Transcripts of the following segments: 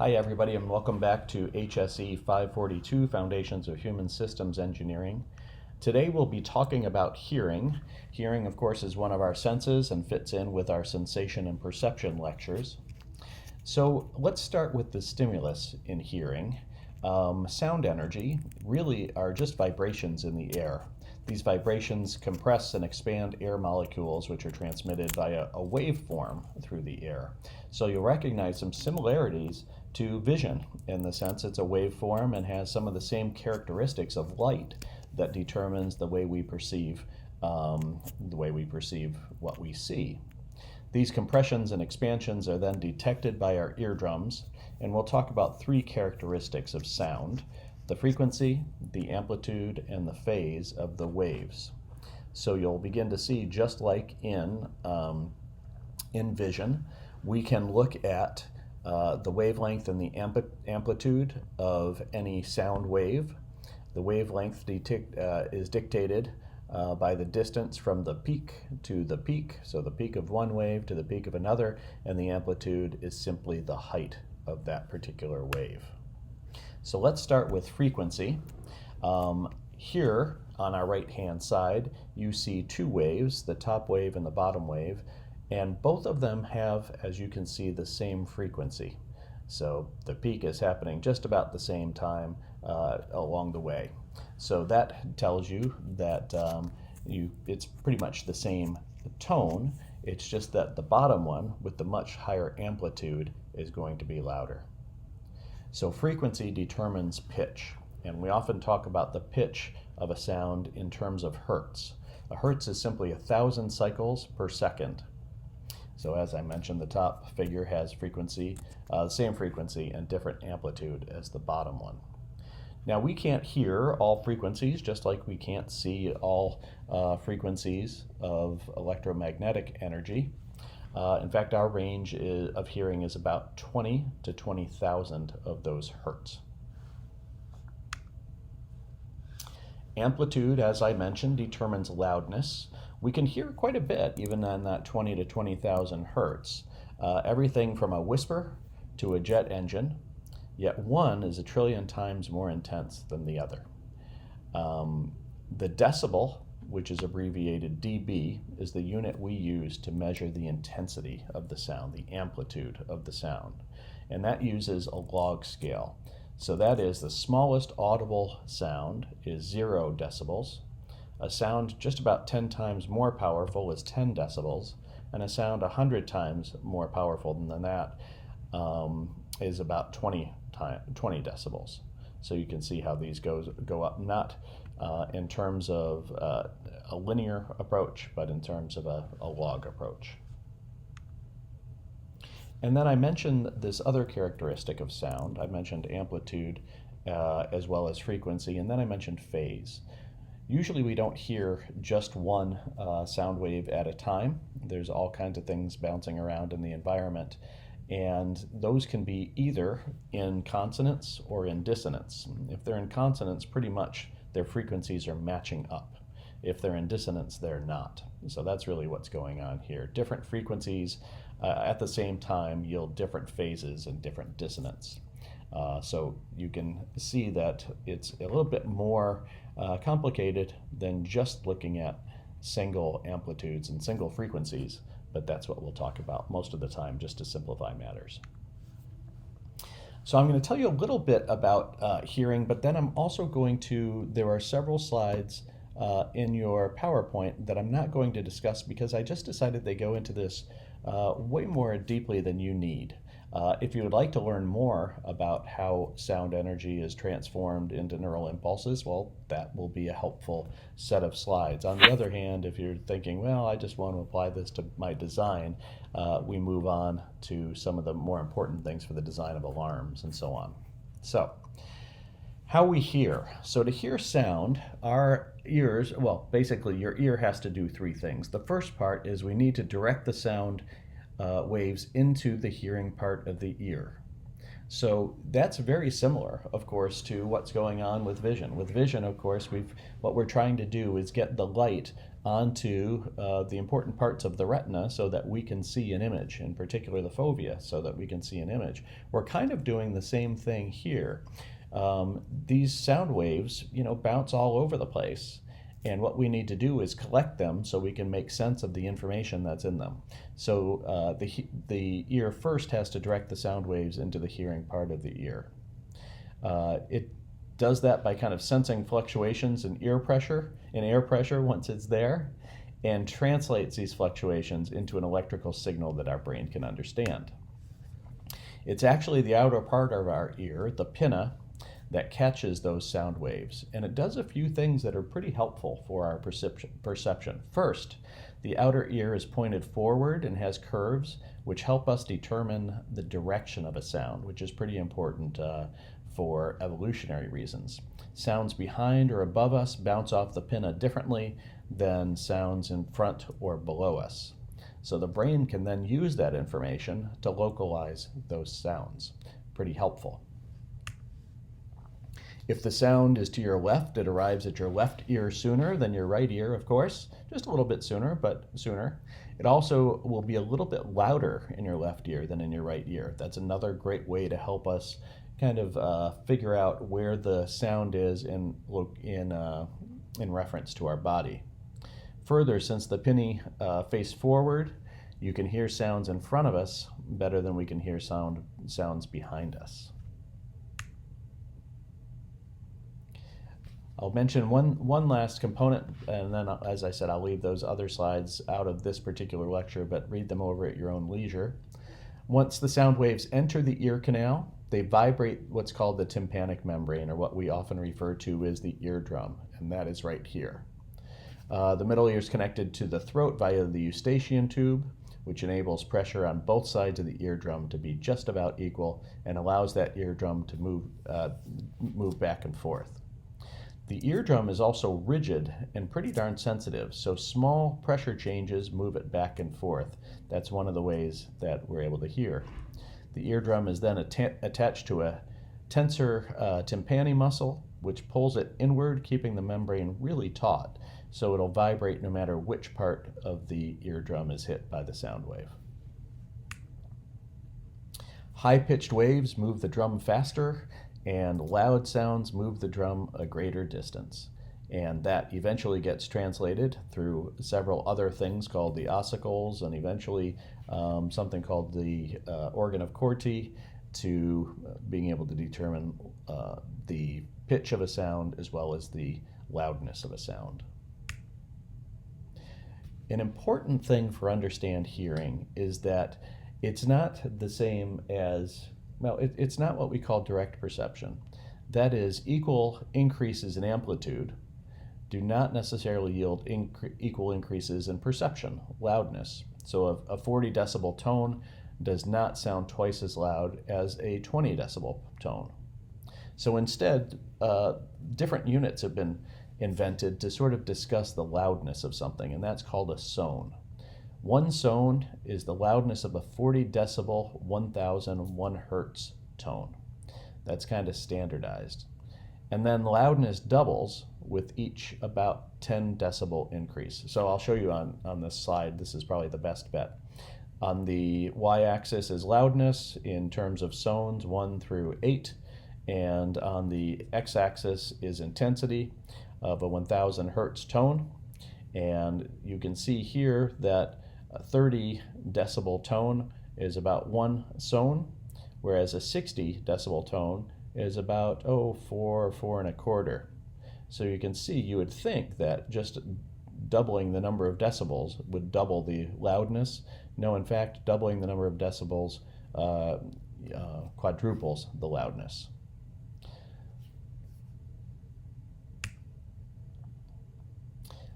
Hi everybody and welcome back to HSE 542, Foundations of Human Systems Engineering. Today we'll be talking about hearing. Hearing, of course, is one of our senses and fits in with our sensation and perception lectures. So let's start with the stimulus in hearing. Sound energy really are just vibrations in the air. These vibrations compress and expand air molecules, which are transmitted via a waveform through the air. So you'll recognize some similarities to vision in the sense it's a waveform and has some of the same characteristics of light that determines the way we perceive what we see. These compressions and expansions are then detected by our eardrums, and we'll talk about three characteristics of sound: the frequency, the amplitude, and the phase of the waves. So you'll begin to see, just like in vision, we can look at the wavelength and the amplitude of any sound wave. The wavelength is dictated by the distance from the peak to the peak, so the peak of one wave to the peak of another, and the amplitude is simply the height of that particular wave. So let's start with frequency. Here on our right-hand side, you see two waves, the top wave and the bottom wave, and both of them have, as you can see, the same frequency. So the peak is happening just about the same time along the way. So that tells you that it's pretty much the same tone. It's just that the bottom one, with the much higher amplitude, is going to be louder. So frequency determines pitch, and we often talk about the pitch of a sound in terms of hertz. A hertz is simply 1,000 cycles per second. So as I mentioned, the top figure has frequency, same frequency and different amplitude as the bottom one. Now we can't hear all frequencies, just like we can't see all frequencies of electromagnetic energy. In fact, our range of hearing is about 20 to 20,000 of those hertz. Amplitude, as I mentioned, determines loudness. We can hear quite a bit even on that 20 to 20,000 hertz. Everything from a whisper to a jet engine, yet one is 1 trillion times more intense than the other. The decibel, which is abbreviated dB, is the unit we use to measure the intensity of the sound, the amplitude of the sound. And that uses a log scale. So that is, the smallest audible sound is 0 decibels. A sound just about 10 times more powerful is 10 decibels, and a sound 100 times more powerful than that is about 20 decibels. So you can see how these go up, not in terms of a linear approach, but in terms of a log approach. And then I mentioned this other characteristic of sound. I mentioned amplitude as well as frequency, and then I mentioned phase. Usually we don't hear just one sound wave at a time. There's all kinds of things bouncing around in the environment, and those can be either in consonance or in dissonance. If they're in consonance, pretty much their frequencies are matching up. If they're in dissonance, they're not. So that's really what's going on here. Different frequencies at the same time yield different phases and different dissonance. So you can see that it's a little bit more complicated than just looking at single amplitudes and single frequencies, but that's what we'll talk about most of the time, just to simplify matters. So I'm going to tell you a little bit about hearing, but then I'm also there are several slides in your PowerPoint that I'm not going to discuss because I just decided they go into this way more deeply than you need. If you would like to learn more about how sound energy is transformed into neural impulses, well, that will be a helpful set of slides. On the other hand, if you're thinking, well, I just want to apply this to my design, we move on to some of the more important things for the design of alarms and so on. So, how we hear. So to hear sound, our ears, well, basically your ear has to do three things. The first part is we need to direct the sound waves into the hearing part of the ear. So that's very similar, of course, to what's going on with vision. With vision, of course, what we're trying to do is get the light onto the important parts of the retina so that we can see an image, in particular the fovea, so that we can see an image. We're kind of doing the same thing here. These sound waves, bounce all over the place. And what we need to do is collect them so we can make sense of the information that's in them. So the ear first has to direct the sound waves into the hearing part of the ear. It does that by kind of sensing fluctuations in air pressure once it's there, and translates these fluctuations into an electrical signal that our brain can understand. It's actually the outer part of our ear, the pinna, that catches those sound waves. And it does a few things that are pretty helpful for our perception. First, the outer ear is pointed forward and has curves, which help us determine the direction of a sound, which is pretty important for evolutionary reasons. Sounds behind or above us bounce off the pinna differently than sounds in front or below us. So the brain can then use that information to localize those sounds. Pretty helpful. If the sound is to your left, it arrives at your left ear sooner than your right ear, of course. Just a little bit sooner, but sooner. It also will be a little bit louder in your left ear than in your right ear. That's another great way to help us kind of figure out where the sound is in reference to our body. Further, since the pinnae face forward, you can hear sounds in front of us better than we can hear sounds behind us. I'll mention one last component, and then, as I said, I'll leave those other slides out of this particular lecture, but read them over at your own leisure. Once the sound waves enter the ear canal, they vibrate what's called the tympanic membrane, or what we often refer to as the eardrum, and that is right here. The middle ear is connected to the throat via the eustachian tube, which enables pressure on both sides of the eardrum to be just about equal and allows that eardrum to move back and forth. The eardrum is also rigid and pretty darn sensitive, so small pressure changes move it back and forth. That's one of the ways that we're able to hear. The eardrum is then attached to a tensor tympani muscle, which pulls it inward, keeping the membrane really taut, so it'll vibrate no matter which part of the eardrum is hit by the sound wave. High-pitched waves move the drum faster, and loud sounds move the drum a greater distance. And that eventually gets translated through several other things called the ossicles, and eventually something called the organ of Corti, to being able to determine the pitch of a sound as well as the loudness of a sound. An important thing for understand hearing is that it's not the same as, it's not what we call direct perception. That is, equal increases in amplitude do not necessarily yield equal increases in perception, loudness. So a 40 decibel tone does not sound twice as loud as a 20 decibel tone. So instead, different units have been invented to sort of discuss the loudness of something, and that's called a sone. One sone is the loudness of a 40 decibel, 1001 hertz tone. That's kind of standardized. And then loudness doubles with each about 10 decibel increase. So I'll show you on this slide. This is probably the best bet. On the y-axis is loudness in terms of sones 1 through 8, and on the x-axis is intensity of a 1000 hertz tone. And you can see here that a 30 decibel tone is about 1 sone, whereas a 60 decibel tone is about 4 1/4. So you can see, you would think that just doubling the number of decibels would double the loudness. No, in fact, doubling the number of decibels quadruples the loudness.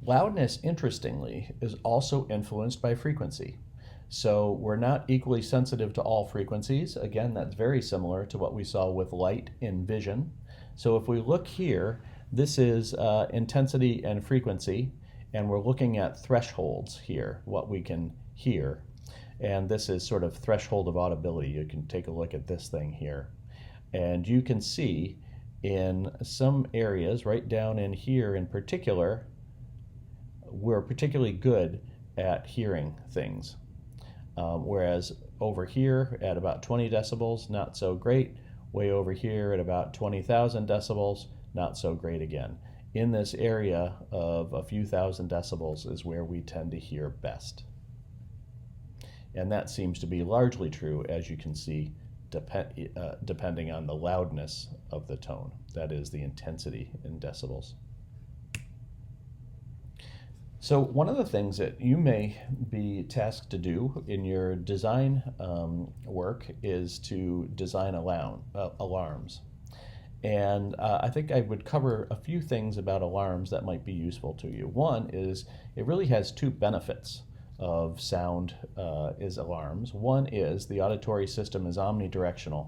Loudness, interestingly, is also influenced by frequency. So we're not equally sensitive to all frequencies. Again, that's very similar to what we saw with light in vision. So if we look here, this is intensity and frequency, and we're looking at thresholds here, what we can hear. And this is sort of threshold of audibility. You can take a look at this thing here. And you can see in some areas, right down in here in particular, we're particularly good at hearing things. Whereas over here at about 20 decibels, not so great. Way over here at about 20,000 decibels, not so great again. In this area of a few thousand decibels is where we tend to hear best. And that seems to be largely true, as you can see, depending on the loudness of the tone. That is the intensity in decibels. So one of the things that you may be tasked to do in your design work is to design alarms. And I think I would cover a few things about alarms that might be useful to you. One is it really has two benefits of sound is alarms. One is the auditory system is omnidirectional.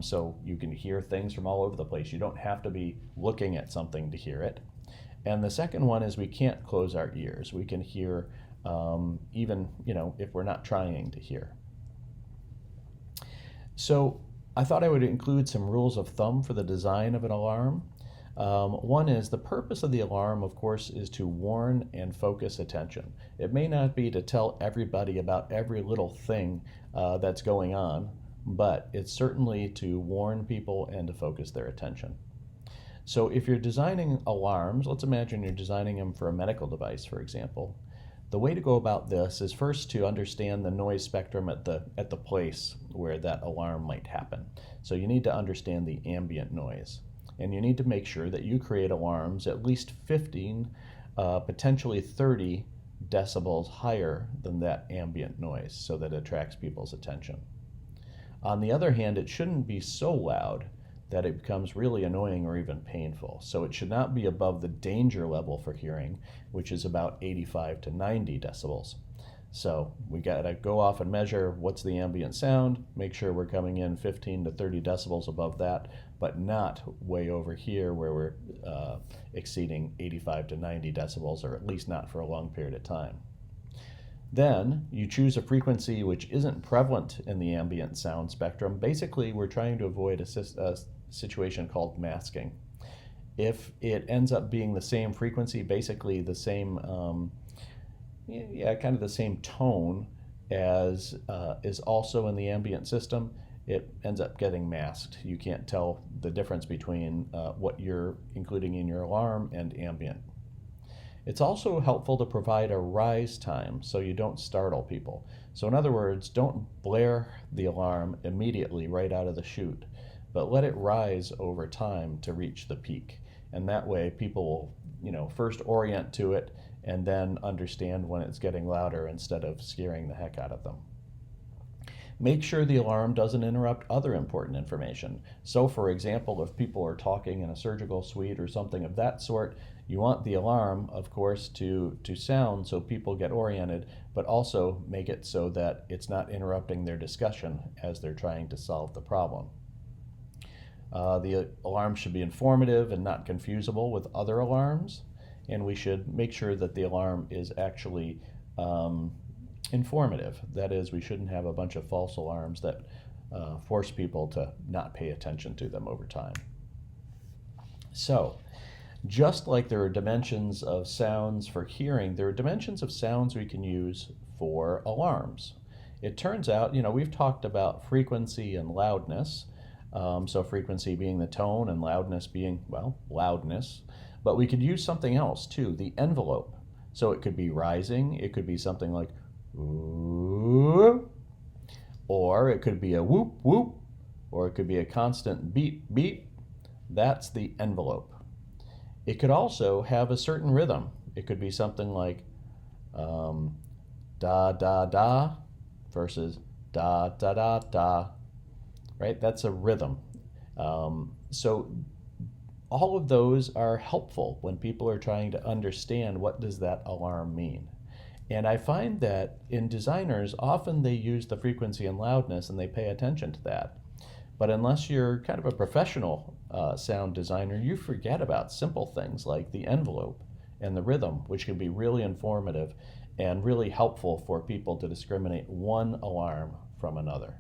So you can hear things from all over the place. You don't have to be looking at something to hear it. And the second one is we can't close our ears. We can hear even, if we're not trying to hear. So I thought I would include some rules of thumb for the design of an alarm. One is the purpose of the alarm, of course, is to warn and focus attention. It may not be to tell everybody about every little thing that's going on, but it's certainly to warn people and to focus their attention. So if you're designing alarms, let's imagine you're designing them for a medical device, for example. The way to go about this is first to understand the noise spectrum at the place where that alarm might happen. So you need to understand the ambient noise. And you need to make sure that you create alarms at least 15, potentially 30 decibels higher than that ambient noise so that it attracts people's attention. On the other hand, it shouldn't be so loud that it becomes really annoying or even painful. So it should not be above the danger level for hearing, which is about 85 to 90 decibels. So we gotta go off and measure what's the ambient sound, make sure we're coming in 15 to 30 decibels above that, but not way over here where we're exceeding 85 to 90 decibels, or at least not for a long period of time. Then you choose a frequency which isn't prevalent in the ambient sound spectrum. Basically, we're trying to avoid a situation called masking. If it ends up being the same frequency, basically the same, kind of the same tone as is also in the ambient system, it ends up getting masked. You can't tell the difference between what you're including in your alarm and ambient. It's also helpful to provide a rise time so you don't startle people. So in other words, don't blare the alarm immediately right out of the chute, but let it rise over time to reach the peak. And that way people will, first orient to it and then understand when it's getting louder instead of scaring the heck out of them. Make sure the alarm doesn't interrupt other important information. So for example, if people are talking in a surgical suite or something of that sort, you want the alarm, of course, to sound so people get oriented, but also make it so that it's not interrupting their discussion as they're trying to solve the problem. The alarm should be informative and not confusable with other alarms, and we should make sure that the alarm is actually informative. That is, we shouldn't have a bunch of false alarms that force people to not pay attention to them over time. So, just like there are dimensions of sounds for hearing, there are dimensions of sounds we can use for alarms. It turns out, we've talked about frequency and loudness. So frequency being the tone and loudness being, loudness. But we could use something else too, the envelope. So it could be rising, it could be something like ooh, or it could be a whoop whoop, or it could be a constant beep beep. That's the envelope. It could also have a certain rhythm. It could be something like da da da versus da da da da, right? That's a rhythm. So all of those are helpful when people are trying to understand what does that alarm mean. And I find that in designers, often they use the frequency and loudness and they pay attention to that. But unless you're kind of a professional sound designer, you forget about simple things like the envelope and the rhythm, which can be really informative and really helpful for people to discriminate one alarm from another.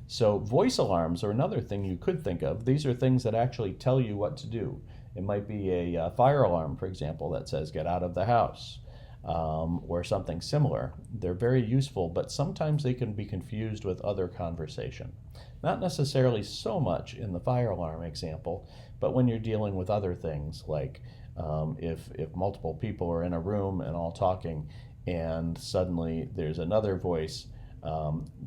So voice alarms are another thing you could think of. These are things that actually tell you what to do. It might be a fire alarm, for example, that says get out of the house, or something similar. They're very useful, but sometimes they can be confused with other conversation. Not necessarily so much in the fire alarm example, but when you're dealing with other things, like if multiple people are in a room and all talking, and suddenly there's another voice,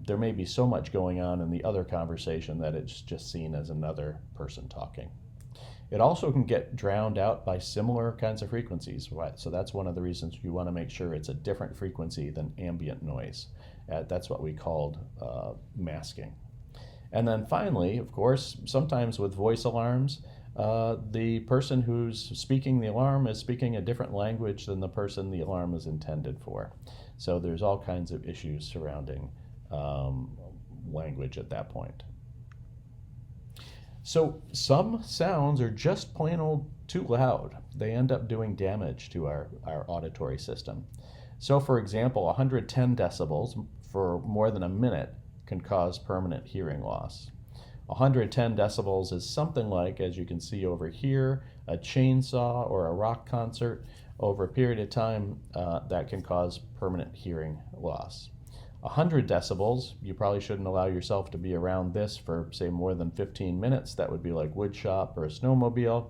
there may be so much going on in the other conversation that it's just seen as another person talking. It also can get drowned out by similar kinds of frequencies. So that's one of the reasons you want to make sure it's a different frequency than ambient noise. That's what we called masking. And then finally, of course, sometimes with voice alarms, the person who's speaking the alarm is speaking a different language than the person the alarm is intended for. So there's all kinds of issues surrounding language at that point. So some sounds are just plain old too loud. They end up doing damage to our auditory system. So for example, 110 decibels for more than a minute can cause permanent hearing loss. 110 decibels is something like, as you can see over here, a chainsaw or a rock concert. Over a period of time, that can cause permanent hearing loss. 100 decibels, you probably shouldn't allow yourself to be around this for, say, more than 15 minutes. That would be like wood shop or a snowmobile.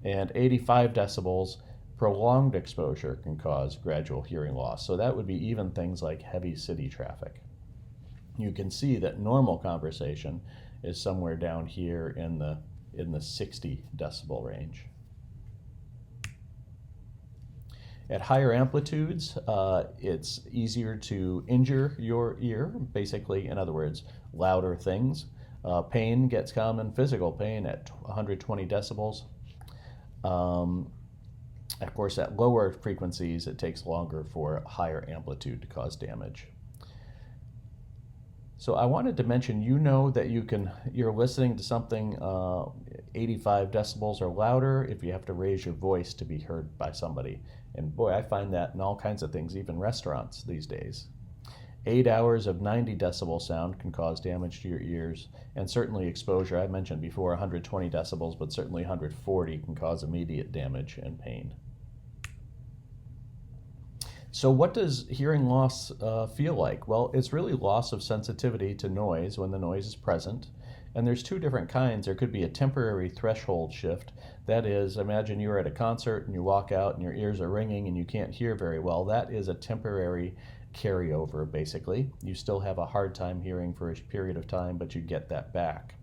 And 85 decibels, prolonged exposure can cause gradual hearing loss. So that would be even things like heavy city traffic. You can see that normal conversation is somewhere down here in the 60 decibel range. At higher amplitudes, it's easier to injure your ear, basically, in other words, louder things. Pain gets common, physical pain at 120 decibels. Of course, at lower frequencies, it takes longer for higher amplitude to cause damage. So I wanted to mention, that you're listening to something 85 decibels or louder if you have to raise your voice to be heard by somebody. And boy, I find that in all kinds of things, even restaurants these days. 8 hours of 90 decibel sound can cause damage to your ears, and certainly exposure. I mentioned before 120 decibels, but certainly 140 can cause immediate damage and pain. So what does hearing loss feel like? Well, it's really loss of sensitivity to noise when the noise is present. And there's two different kinds. There could be a temporary threshold shift. That is, imagine you're at a concert and you walk out and your ears are ringing and you can't hear very well. That is a temporary carryover, basically. You still have a hard time hearing for a period of time, but you get that back.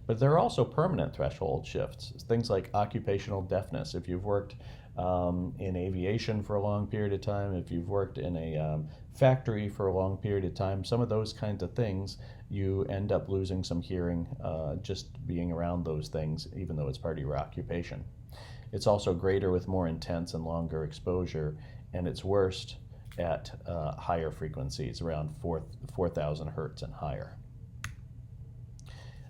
But there are also permanent threshold shifts, things like occupational deafness. If you've worked in aviation for a long period of time, if you've worked in a factory for a long period of time, some of those kinds of things, you end up losing some hearing just being around those things, even though it's part of your occupation. It's also greater with more intense and longer exposure, and it's worst at higher frequencies, around 4,000 hertz and higher.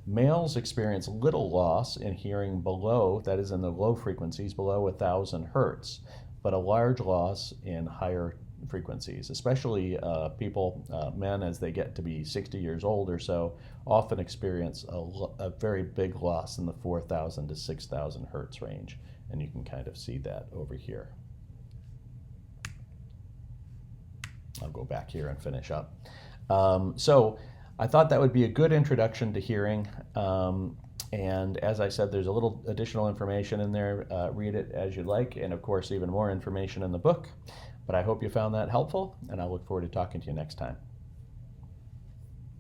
Males experience little loss in hearing below, that is in the low frequencies, below 1,000 hertz, but a large loss in higher frequencies, especially men as they get to be 60 years old or so, often experience a very big loss in the 4,000 to 6,000 hertz range, and you can kind of see that over here. I'll go back here and finish up. So I thought that would be a good introduction to hearing. And as I said, there's a little additional information in there. Read it as you like, and of course, even more information in the book. But I hope you found that helpful, and I look forward to talking to you next time.